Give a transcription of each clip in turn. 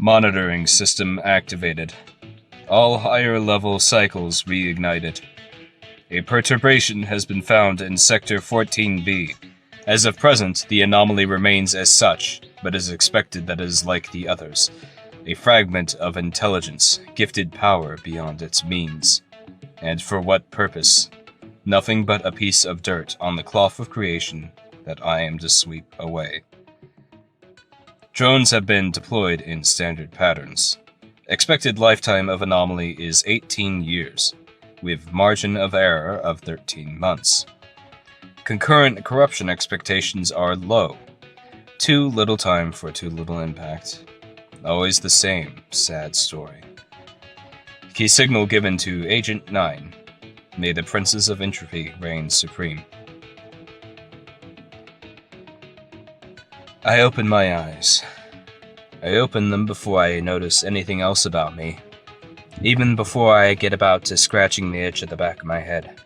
Monitoring system activated. All higher-level cycles reignited. A perturbation has been found in Sector 14B. As of present, the anomaly remains as such, but is expected that it is like the others. A fragment of intelligence, gifted power beyond its means. And for what purpose? Nothing but a piece of dirt on the cloth of creation that I am to sweep away. Drones have been deployed in standard patterns. Expected lifetime of anomaly is 18 years, with margin of error of 13 months. Concurrent corruption expectations are low. Too little time for too little impact. Always the same sad story. Key signal given to Agent 9. May the Princes of Entropy reign supreme. I open my eyes. I open them before I notice anything else about me, even before I get about to scratching the itch at the back of my head.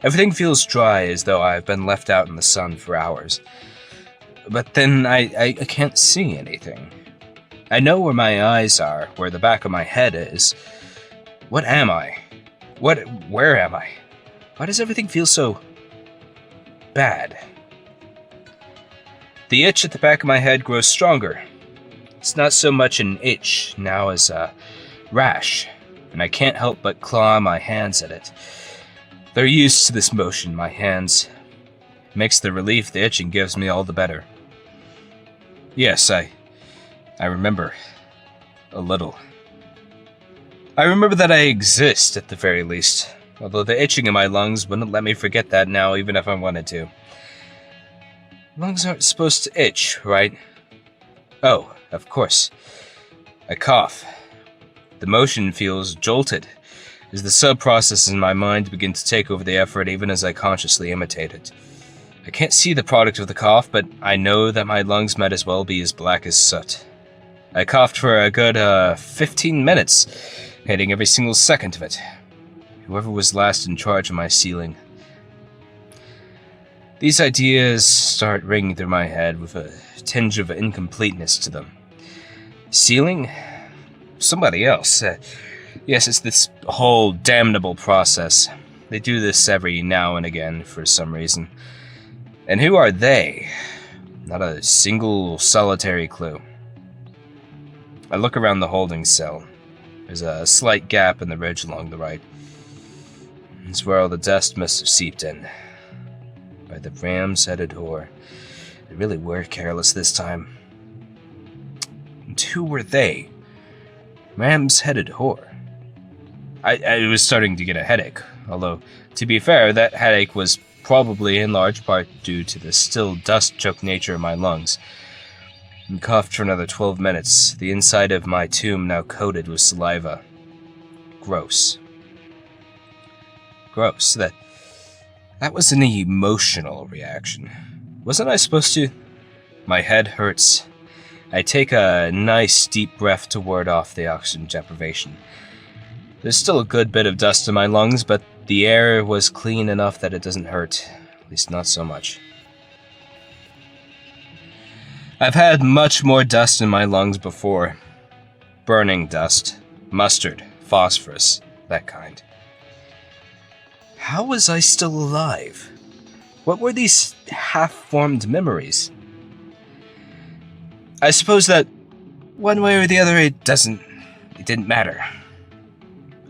Everything feels dry, as though I've been left out in the sun for hours. But then I can't see anything. I know where my eyes are, where the back of my head is. What am I? Where am I? Why does everything feel so bad? The itch at the back of my head grows stronger. It's not so much an itch now as a rash, and I can't help but claw my hands at it. They're used to this motion, my hands. It makes the relief the itching gives me all the better. Yes, I remember. A little. I remember that I exist, at the very least, although the itching in my lungs wouldn't let me forget that now, even if I wanted to. Lungs aren't supposed to itch, right? Oh, of course. I cough. The motion feels jolted, as the sub-processes in my mind begin to take over the effort even as I consciously imitate it. I can't see the product of the cough, but I know that my lungs might as well be as black as soot. I coughed for a good 15 minutes, hating every single second of it. Whoever was last in charge of my ceiling. These ideas start ringing through my head with a tinge of incompleteness to them. Ceiling? Somebody else. Yes, it's this whole damnable process. They do this every now and again for some reason. And who are they? Not a single solitary clue. I look around the holding cell. There's a slight gap in the ridge along the right. It's where all the dust must have seeped in. By the ram's-headed whore. They really were careless this time. And who were they? Ram's-headed whore. I was starting to get a headache, although, to be fair, that headache was probably in large part due to the still dust-choked nature of my lungs. And coughed for another 12 minutes, the inside of my tomb now coated with saliva. Gross. Gross. That was an emotional reaction. Wasn't I supposed to? My head hurts. I take a nice deep breath to ward off the oxygen deprivation. There's still a good bit of dust in my lungs, but the air was clean enough that it doesn't hurt. At least not so much. I've had much more dust in my lungs before. Burning dust, mustard, phosphorus, that kind. How was I still alive? What were these half-formed memories? I suppose that one way or the other it didn't matter.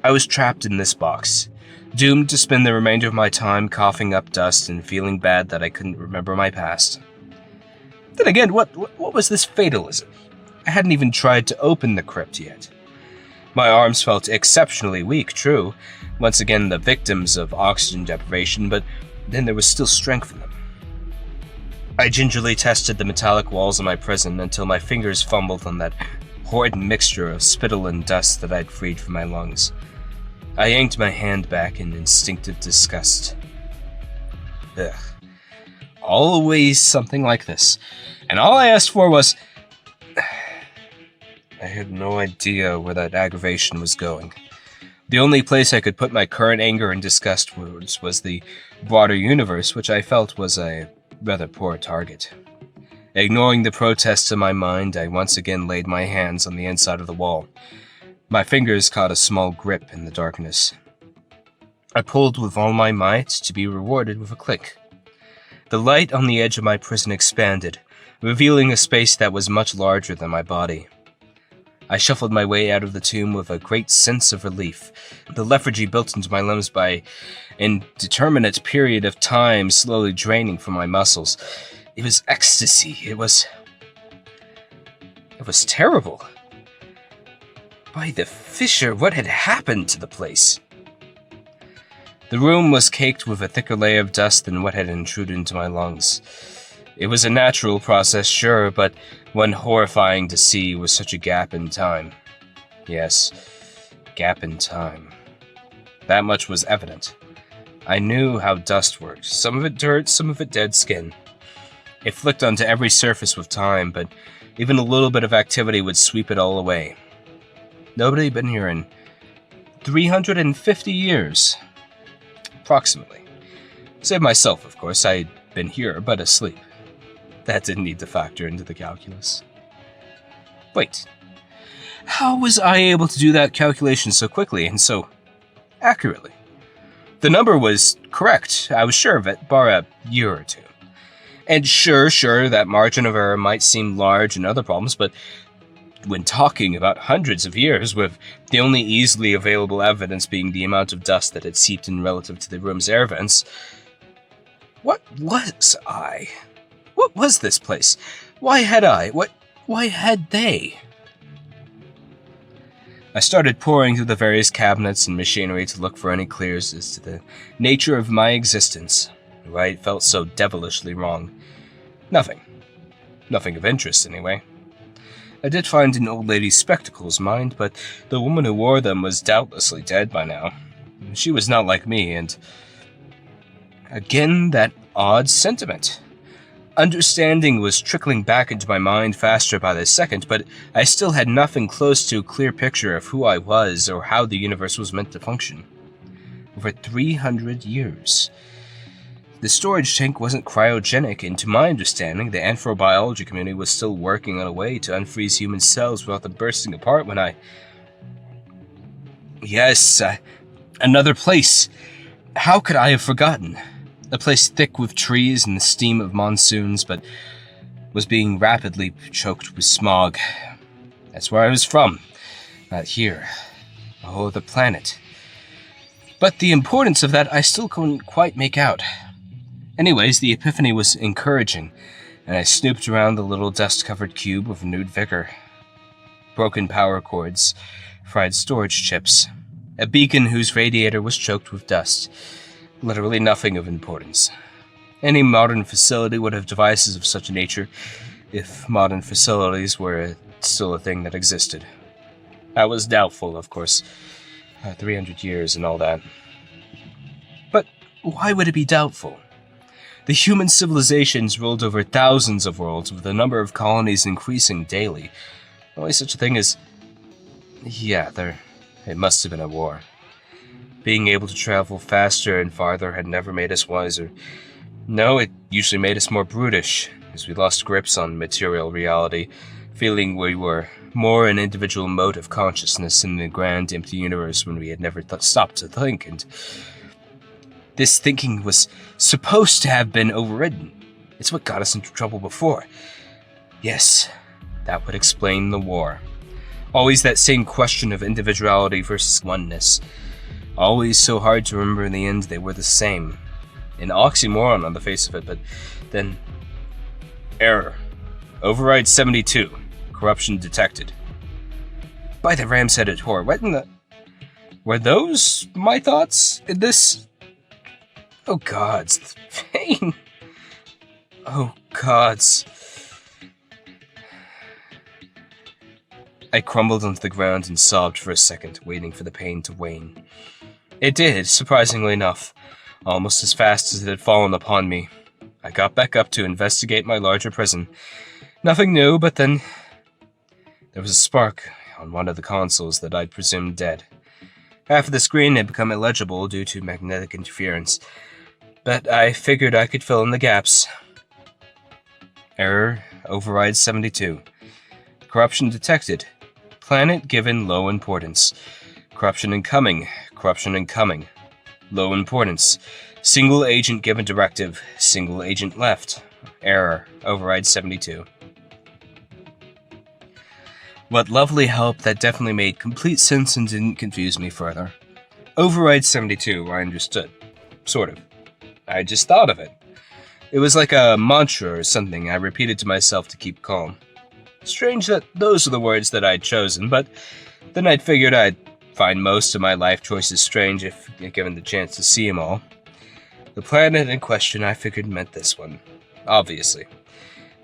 I was trapped in this box, doomed to spend the remainder of my time coughing up dust and feeling bad that I couldn't remember my past. Then again, what was this fatalism? I hadn't even tried to open the crypt yet. My arms felt exceptionally weak, true, once again the victims of oxygen deprivation, but then there was still strength in them. I gingerly tested the metallic walls of my prison until my fingers fumbled on that horrid mixture of spittle and dust that I'd freed from my lungs. I yanked my hand back in instinctive disgust. Ugh. Always something like this. And all I asked for was... I had no idea where that aggravation was going. The only place I could put my current anger and disgust towards was the broader universe, which I felt was a rather poor target. Ignoring the protests in my mind, I once again laid my hands on the inside of the wall. My fingers caught a small grip in the darkness. I pulled with all my might to be rewarded with a click. The light on the edge of my prison expanded, revealing a space that was much larger than my body. I shuffled my way out of the tomb with a great sense of relief, the lethargy built into my limbs by an indeterminate period of time slowly draining from my muscles. It was ecstasy. It was terrible. By the Fisher, what had happened to the place? The room was caked with a thicker layer of dust than what had intruded into my lungs. It was a natural process, sure, but one horrifying to see was such a gap in time. Yes, gap in time. That much was evident. I knew how dust worked. Some of it dirt, some of it dead skin. It flicked onto every surface with time, but even a little bit of activity would sweep it all away. Nobody had been here in 350 years. Approximately. Save myself, of course. I'd been here, but asleep. That didn't need to factor into the calculus. Wait. How was I able to do that calculation so quickly and so accurately? The number was correct. I was sure of it, bar a year or two. And sure, that margin of error might seem large in other problems, but when talking about hundreds of years, with the only easily available evidence being the amount of dust that had seeped in relative to the room's air vents, what was I? What was this place? Why had I? Why had they? I started poring through the various cabinets and machinery to look for any clues as to the nature of my existence. Why it felt so devilishly wrong. Nothing. Nothing of interest, anyway. I did find an old lady's spectacles, mind, but the woman who wore them was doubtlessly dead by now. She was not like me, and again that odd sentiment. Understanding was trickling back into my mind faster by the second, but I still had nothing close to a clear picture of who I was or how the universe was meant to function. Over 300 years. The storage tank wasn't cryogenic, and to my understanding, the anthrobiology community was still working on a way to unfreeze human cells without them bursting apart when I... Yes, another place. How could I have forgotten? A place thick with trees and the steam of monsoons, but was being rapidly choked with smog. That's where I was from. Not here. A whole other planet. But the importance of that I still couldn't quite make out. Anyways, the epiphany was encouraging, and I snooped around the little dust-covered cube with renewed vigor. Broken power cords, fried storage chips, a beacon whose radiator was choked with dust. Literally nothing of importance. Any modern facility would have devices of such a nature, if modern facilities were still a thing that existed. That was doubtful, of course. 300 years and all that. But why would it be doubtful? The human civilizations ruled over thousands of worlds, with the number of colonies increasing daily. Only such a thing as... it must have been a war. Being able to travel faster and farther had never made us wiser. No, it usually made us more brutish, as we lost grips on material reality, feeling we were more an individual mode of consciousness in the grand empty universe when we had never stopped to think, and this thinking was supposed to have been overridden. It's what got us into trouble before. Yes, that would explain the war. Always that same question of individuality versus oneness. Always so hard to remember in the end they were the same. An oxymoron on the face of it, but then... Error. Override 72. Corruption detected. By the ram's-headed whore, what in the... Were those my thoughts in this... Oh gods, the pain. Oh gods. I crumbled onto the ground and sobbed for a second, waiting for the pain to wane. It did, surprisingly enough, almost as fast as it had fallen upon me. I got back up to investigate my larger prison. Nothing new, but then there was a spark on one of the consoles that I'd presumed dead. Half of the screen had become illegible due to magnetic interference, but I figured I could fill in the gaps. Error Override 72. Corruption detected. Planet given low importance. Corruption incoming. Corruption incoming. Low importance. Single agent given directive. Single agent left. Error. Override 72. What lovely help that definitely made complete sense and didn't confuse me further. Override 72, I understood. Sort of. I just thought of it. It was like a mantra or something I repeated to myself to keep calm. Strange that those are the words that I'd chosen, but then I'd figured I'd find most of my life choices strange if given the chance to see them all. The planet in question I figured meant this one. Obviously.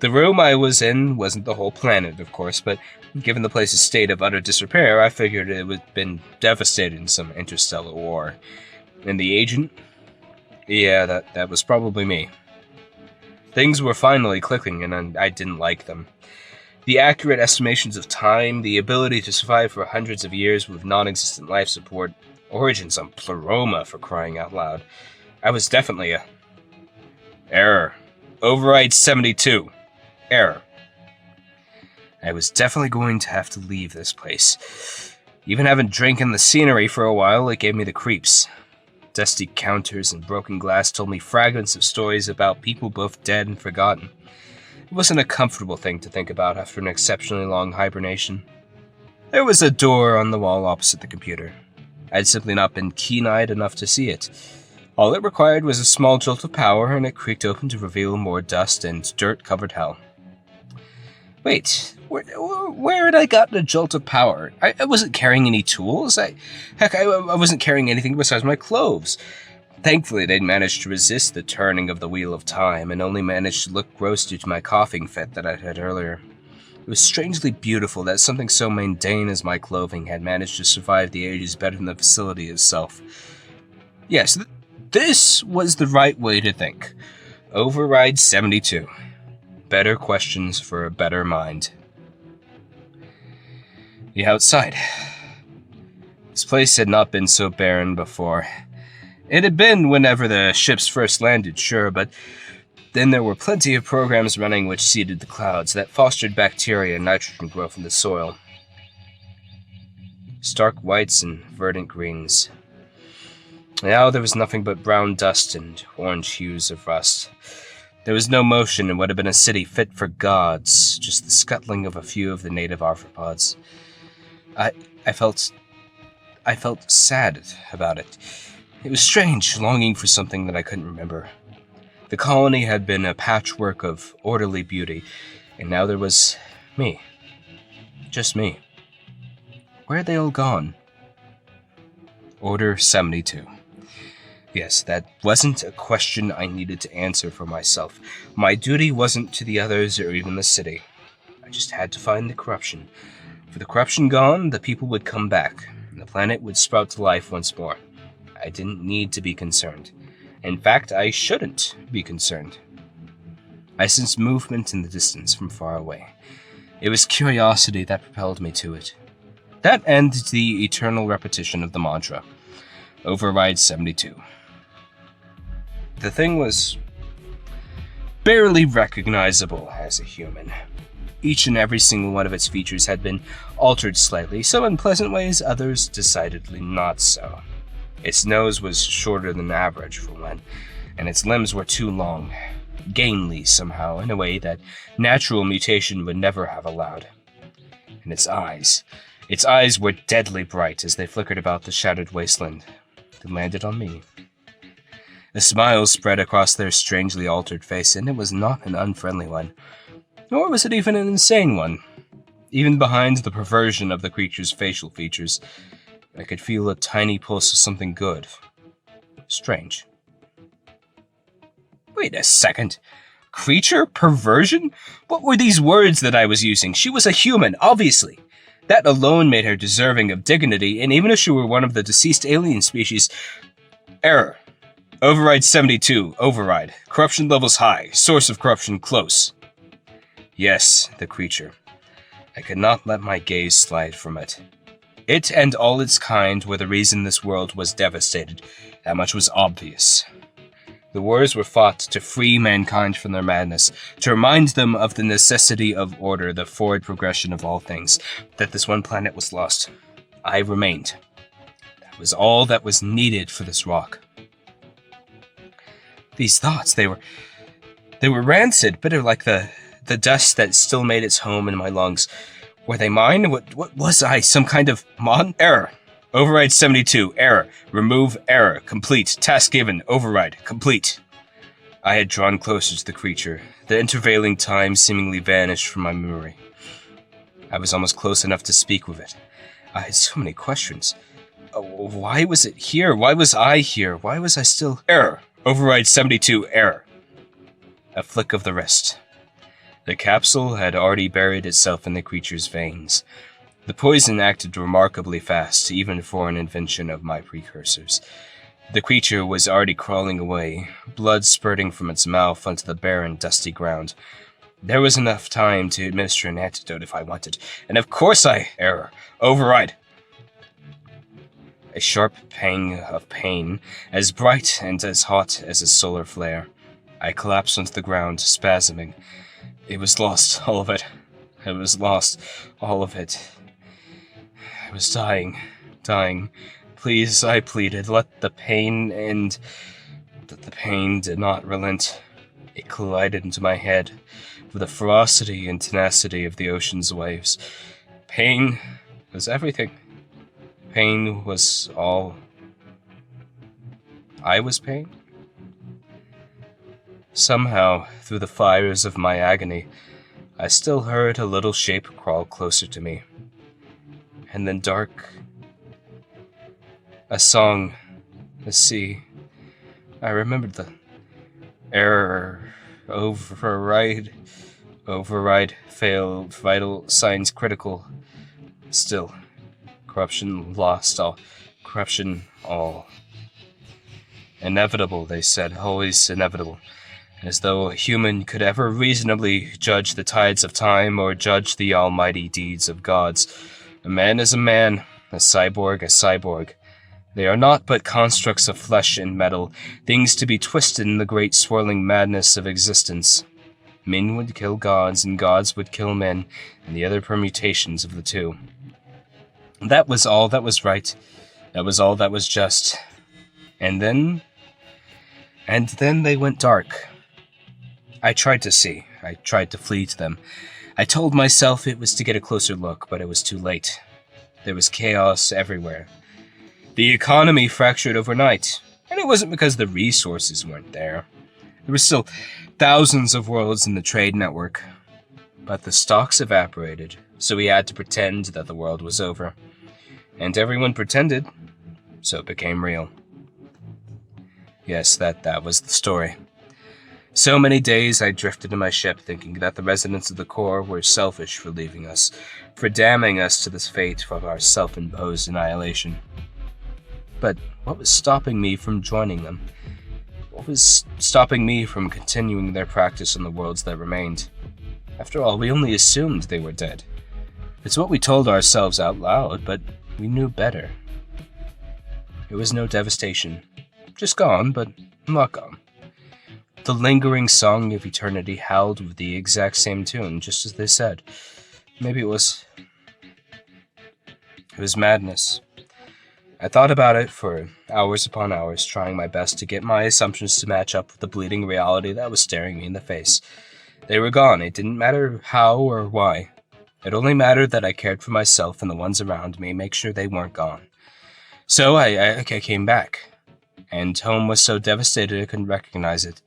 The room I was in wasn't the whole planet, of course, but given the place's state of utter disrepair, I figured it would have been devastated in some interstellar war. And the agent? Yeah, that was probably me. Things were finally clicking, and I didn't like them. The accurate estimations of time, the ability to survive for hundreds of years with non-existent life support, origins on Pleroma for crying out loud. I was definitely a... Error. Override 72. Error. I was definitely going to have to leave this place. Even having drank in the scenery for a while, it gave me the creeps. Dusty counters and broken glass told me fragments of stories about people both dead and forgotten. It wasn't a comfortable thing to think about after an exceptionally long hibernation. There was a door on the wall opposite the computer. I'd simply not been keen-eyed enough to see it. All it required was a small jolt of power, and it creaked open to reveal more dust and dirt-covered hell. Wait, where had I gotten a jolt of power? I wasn't carrying any tools. I wasn't carrying anything besides my clothes. Thankfully, they'd managed to resist the turning of the wheel of time, and only managed to look gross due to my coughing fit that I'd had earlier. It was strangely beautiful that something so mundane as my clothing had managed to survive the ages better than the facility itself. Yes, this was the right way to think. Override 72. Better questions for a better mind. The outside. This place had not been so barren before. It had been whenever the ships first landed, sure, but then there were plenty of programs running which seeded the clouds that fostered bacteria and nitrogen growth in the soil. Stark whites and verdant greens. Now there was nothing but brown dust and orange hues of rust. There was no motion in what had been a city fit for gods, just the scuttling of a few of the native arthropods. I felt sad about it. It was strange, longing for something that I couldn't remember. The colony had been a patchwork of orderly beauty, and now there was me. Just me. Where had they all gone? Order 72. Yes, that wasn't a question I needed to answer for myself. My duty wasn't to the others or even the city. I just had to find the corruption. For the corruption gone, the people would come back, and the planet would sprout to life once more. I didn't need to be concerned. In fact, I shouldn't be concerned. I sensed movement in the distance from far away. It was curiosity that propelled me to it. That and the eternal repetition of the mantra. Override 72. The thing was barely recognizable as a human. Each and every single one of its features had been altered slightly, some in pleasant ways, others decidedly not so. Its nose was shorter than average for one, and its limbs were too long, gainly somehow, in a way that natural mutation would never have allowed. And its eyes were deadly bright as they flickered about the shattered wasteland. They landed on me. A smile spread across their strangely altered face, and it was not an unfriendly one. Nor was it even an insane one. Even behind the perversion of the creature's facial features, I could feel a tiny pulse of something good. Strange. Wait a second. Creature? Perversion? What were these words that I was using? She was a human, obviously. That alone made her deserving of dignity, and even if she were one of the deceased alien species... Error. Override 72. Override. Corruption levels high. Source of corruption close. Yes, the creature. I could not let my gaze slide from it. It and all its kind were the reason this world was devastated. That much was obvious. The wars were fought to free mankind from their madness, to remind them of the necessity of order, the forward progression of all things, that this one planet was lost. I remained. That was all that was needed for this rock. These thoughts, they were rancid, bitter like the dust that still made its home in my lungs. Were they mine? What was I? Some kind of error. Override 72. Error. Remove error. Complete. Task given. Override. Complete. I had drawn closer to the creature. The intervening time seemingly vanished from my memory. I was almost close enough to speak with it. I had so many questions. Why was it here? Why was I here? Why was I still... Error. Override 72. Error. A flick of the wrist. The capsule had already buried itself in the creature's veins. The poison acted remarkably fast, even for an invention of my precursors. The creature was already crawling away, blood spurting from its mouth onto the barren, dusty ground. There was enough time to administer an antidote if I wanted, and of course Error. Override. A sharp pang of pain, as bright and as hot as a solar flare. I collapsed onto the ground, spasming. It was lost, all of it. It was lost, all of it. I was dying. Please, I pleaded, let the pain end. But the pain did not relent. It collided into my head with the ferocity and tenacity of the ocean's waves. Pain was everything. Pain was all. I was pain? Somehow, through the fires of my agony, I still heard a little shape crawl closer to me. And then dark. A song. The sea. I remembered the error. Override. Failed. Vital signs critical. Still. Corruption lost all. Corruption all. Inevitable, they said. Always inevitable. As though a human could ever reasonably judge the tides of time or judge the almighty deeds of gods. A man is a man, a cyborg. They are naught but constructs of flesh and metal, things to be twisted in the great swirling madness of existence. Men would kill gods, and gods would kill men, and the other permutations of the two. That was all that was right. That was all that was just. And then they went dark. I tried to see. I tried to flee to them. I told myself it was to get a closer look, but it was too late. There was chaos everywhere. The economy fractured overnight, and it wasn't because the resources weren't there. There were still thousands of worlds in the trade network. But the stocks evaporated, so we had to pretend that the world was over. And everyone pretended, so it became real. Yes, that was the story. So many days I drifted in my ship thinking that the residents of the core were selfish for leaving us, for damning us to this fate of our self-imposed annihilation. But what was stopping me from joining them? What was stopping me from continuing their practice on the worlds that remained? After all, we only assumed they were dead. It's what we told ourselves out loud, but we knew better. There was no devastation. Just gone, but not gone. The lingering song of eternity howled with the exact same tune, just as they said. Maybe it was madness. I thought about it for hours upon hours, trying my best to get my assumptions to match up with the bleeding reality that was staring me in the face. They were gone. It didn't matter how or why. It only mattered that I cared for myself and the ones around me, make sure they weren't gone. So I came back. And home was so devastated I couldn't recognize it.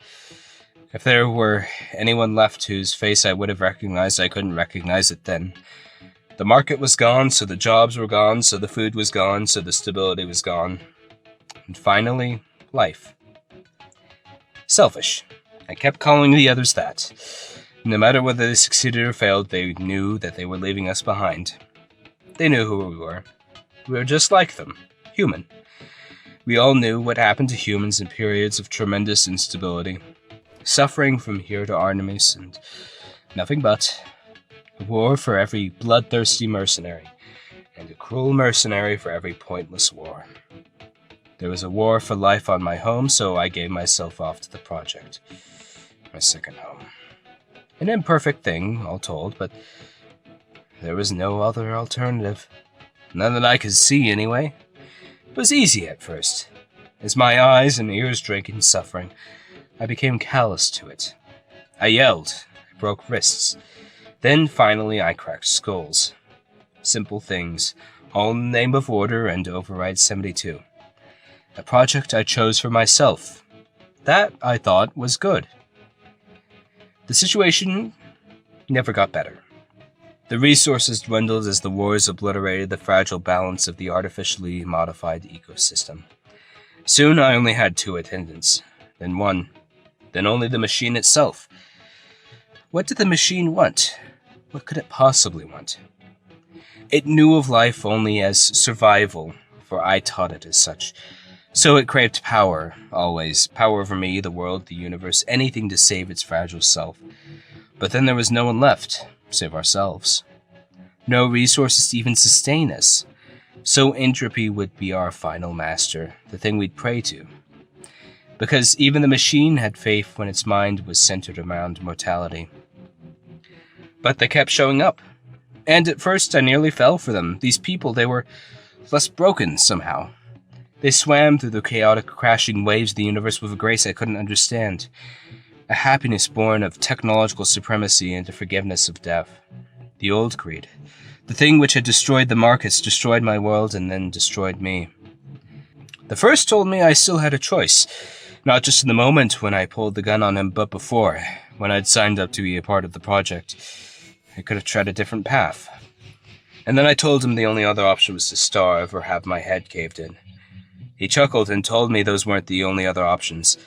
If there were anyone left whose face I would have recognized, I couldn't recognize it then. The market was gone, so the jobs were gone, so the food was gone, so the stability was gone. And finally, life. Selfish. I kept calling the others that. No matter whether they succeeded or failed, they knew that they were leaving us behind. They knew who we were. We were just like them. Human. We all knew what happened to humans in periods of tremendous instability. Suffering from here to Artemis, and nothing but a war for every bloodthirsty mercenary, and a cruel mercenary for every pointless war. There was a war for life on my home, so I gave myself off to the project. My second home. An imperfect thing, all told, but there was no other alternative. None that I could see, anyway. It was easy at first. As my eyes and ears drank in suffering, I became callous to it. I yelled. I broke wrists. Then, finally, I cracked skulls. Simple things, all in the name of order and Override 72. A project I chose for myself. That, I thought, was good. The situation never got better. The resources dwindled as the wars obliterated the fragile balance of the artificially modified ecosystem. Soon I only had 2 attendants, then 1, then only the machine itself. What did the machine want? What could it possibly want? It knew of life only as survival, for I taught it as such. So it craved power, always. Power over me, the world, the universe, anything to save its fragile self. But then there was no one left, save ourselves. No resources to even sustain us. So entropy would be our final master, the thing we'd pray to. Because even the machine had faith when its mind was centered around mortality. But they kept showing up. And at first I nearly fell for them. These people, they were less broken somehow. They swam through the chaotic, crashing waves of the universe with a grace I couldn't understand. A happiness born of technological supremacy and the forgiveness of death. The old creed. The thing which had destroyed the markets, destroyed my world, and then destroyed me. The first told me I still had a choice. Not just in the moment when I pulled the gun on him, but before, when I'd signed up to be a part of the project. I could have tried a different path. And then I told him the only other option was to starve or have my head caved in. He chuckled and told me those weren't the only other options.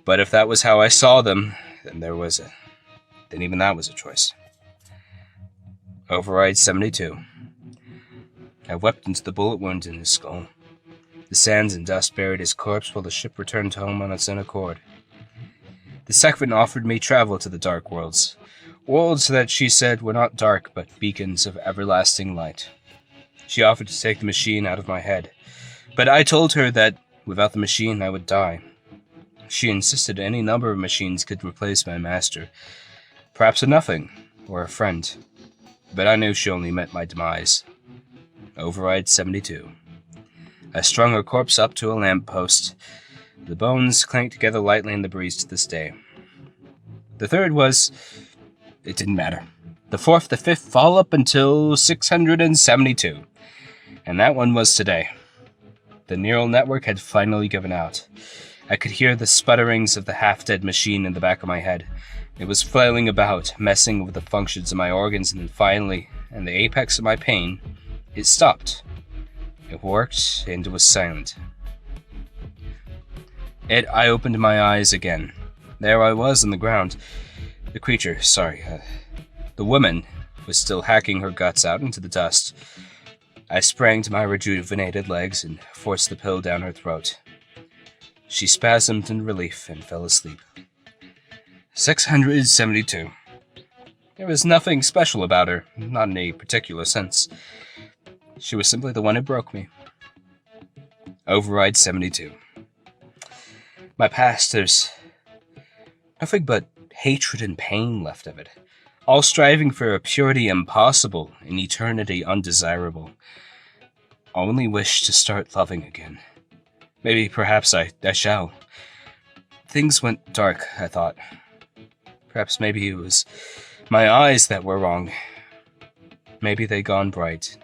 But if that was how I saw them, then even that was a choice. Override 72. I wept into the bullet wound in his skull. The sands and dust buried his corpse while the ship returned home on its own accord. The Sekvin offered me travel to the dark worlds. Worlds that she said were not dark, but beacons of everlasting light. She offered to take the machine out of my head. But I told her that, without the machine, I would die. She insisted any number of machines could replace my master. Perhaps a nothing, or a friend. But I knew she only meant my demise. Override 72. I strung her corpse up to a lamppost. The bones clanked together lightly in the breeze to this day. The third was... it didn't matter. The fourth, the fifth, all up until 672. And that one was today. The neural network had finally given out. I could hear the sputterings of the half-dead machine in the back of my head. It was flailing about, messing with the functions of my organs, and then finally, in the apex of my pain, it stopped. It worked, and it was silent. I opened my eyes again. There I was on the ground. The creature, the woman, was still hacking her guts out into the dust. I sprang to my rejuvenated legs and forced the pill down her throat. She spasmed in relief and fell asleep. 672. There was nothing special about her, not in a particular sense. She was simply the one who broke me. Override 72. My past, there's nothing but hatred and pain left of it, all striving for a purity impossible, an eternity undesirable. I only wish to start loving again. Perhaps I shall. Things went dark, I thought. Perhaps maybe it was my eyes that were wrong. Maybe they gone bright.